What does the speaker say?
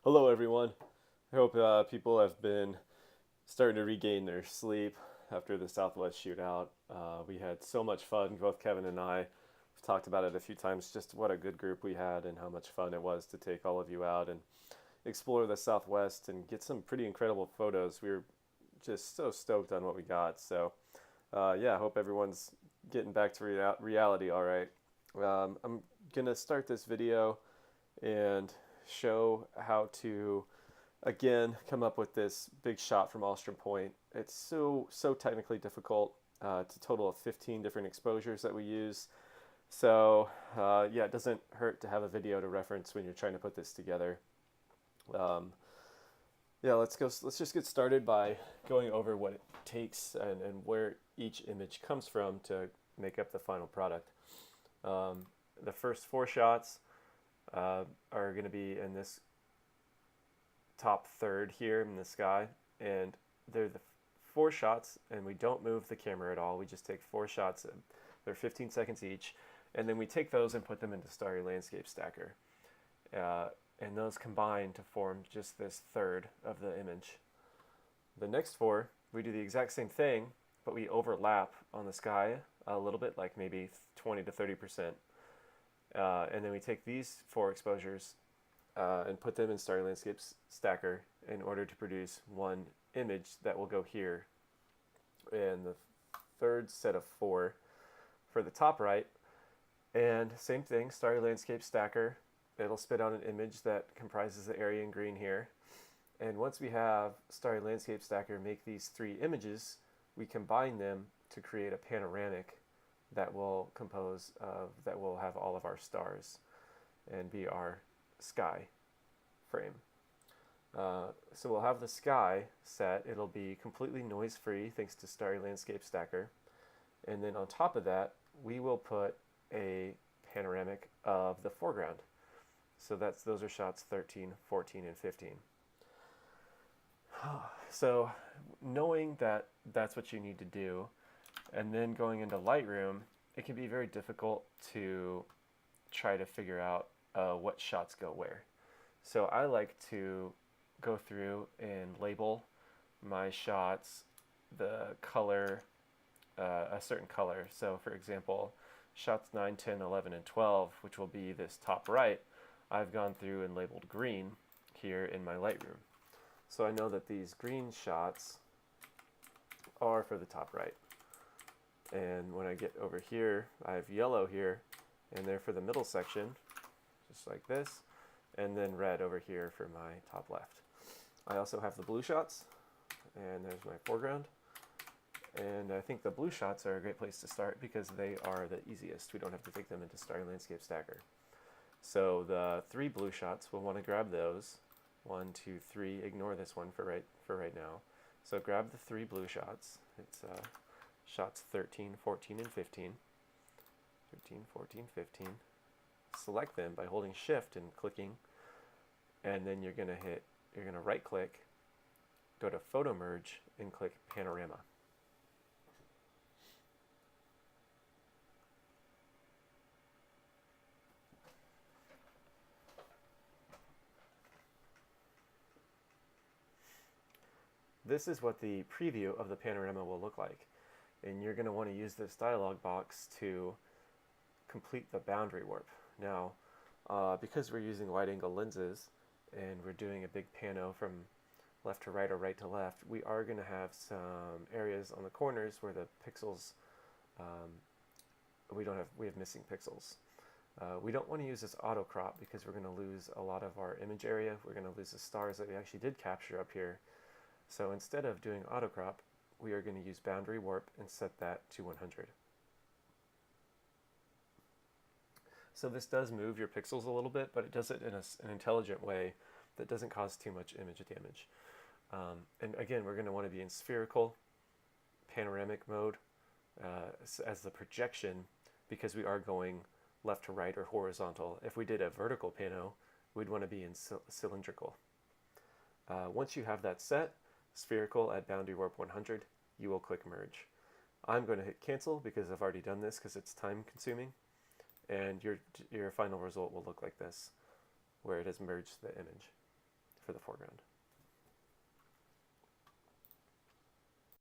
Hello, everyone. I hope people have been starting to regain their sleep after the Southwest shootout. We had so much fun, both Kevin and I. We've talked about it a few times, just what a good group we had and how much fun it was to take all of you out and explore the Southwest and get some pretty incredible photos. We were just so stoked on what we got. Yeah, I hope everyone's getting back to reality all right. I'm going to start this video and show how to again come up with this big shot from Alstrom Point. It's so technically difficult. It's a total of 15 different exposures that we use. Yeah, it doesn't hurt to have a video to reference when you're trying to put this together. Um, yeah, let's go. Let's just get started by going over what it takes and where each image comes from to make up the final product. Um, the first four shots are going to be in this top third here in the sky, and they're the four shots, and we don't move the camera at all. We just take four shots. They're 15 seconds each, and then we take those and put them into Starry Landscape Stacker. And those combine to form just this third of the image. The next four, we do the exact same thing, but we overlap on the sky a little bit, like maybe 20 to 30%. And then we take these four exposures and put them in Starry Landscape Stacker in order to produce one image that will go here. And the third set of four for the top right. And same thing, Starry Landscape Stacker. It'll spit out an image that comprises the area in green here. And once we have Starry Landscape Stacker make these three images, we combine them to create a panoramic that will that will have all of our stars and be our sky frame. So we'll have the sky set. It'll be completely noise free thanks to Starry Landscape Stacker. And then on top of that, we will put a panoramic of the foreground. So those are shots 13, 14, and 15. So knowing that that's what you need to do, and then going into Lightroom, it can be very difficult to try to figure out what shots go where. So I like to go through and label my shots the color, a certain color. So for example, shots 9, 10, 11, and 12, which will be this top right, I've gone through and labeled green here in my Lightroom. So I know that these green shots are for the top right. And when I get over here, I have yellow here, and they're for the middle section, just like this, and then red over here for my top left. I also have the blue shots, and there's my foreground. And I think the blue shots are a great place to start because they are the easiest. We don't have to take them into Starry Landscape Stacker. So the three blue shots, we'll want to grab those. 1, 2, 3. Ignore this one for right now. So grab the three blue shots. It's shots 13, 14, and 15. 13, 14, 15. Select them by holding Shift and clicking, and then you're gonna right click, go to Photo Merge, and click Panorama. This is what the preview of the panorama will look like, and you're going to want to use this dialog box to complete the boundary warp. Now, because we're using wide angle lenses and we're doing a big pano from left to right or right to left, we are going to have some areas on the corners where the pixels, we have missing pixels. We don't want to use this auto crop because we're going to lose a lot of our image area. We're going to lose the stars that we actually did capture up here. So instead of doing auto crop, we are going to use boundary warp and set that to 100. So this does move your pixels a little bit, but it does it in an intelligent way that doesn't cause too much image damage. And again, we're going to want to be in spherical, panoramic mode as the projection because we are going left to right or horizontal. If we did a vertical pano, we'd want to be in cylindrical. Once you have that set, spherical at boundary warp 100, you will click merge. I'm going to hit cancel because I've already done this because it's time consuming, and your final result will look like this, where it has merged the image. for the foreground.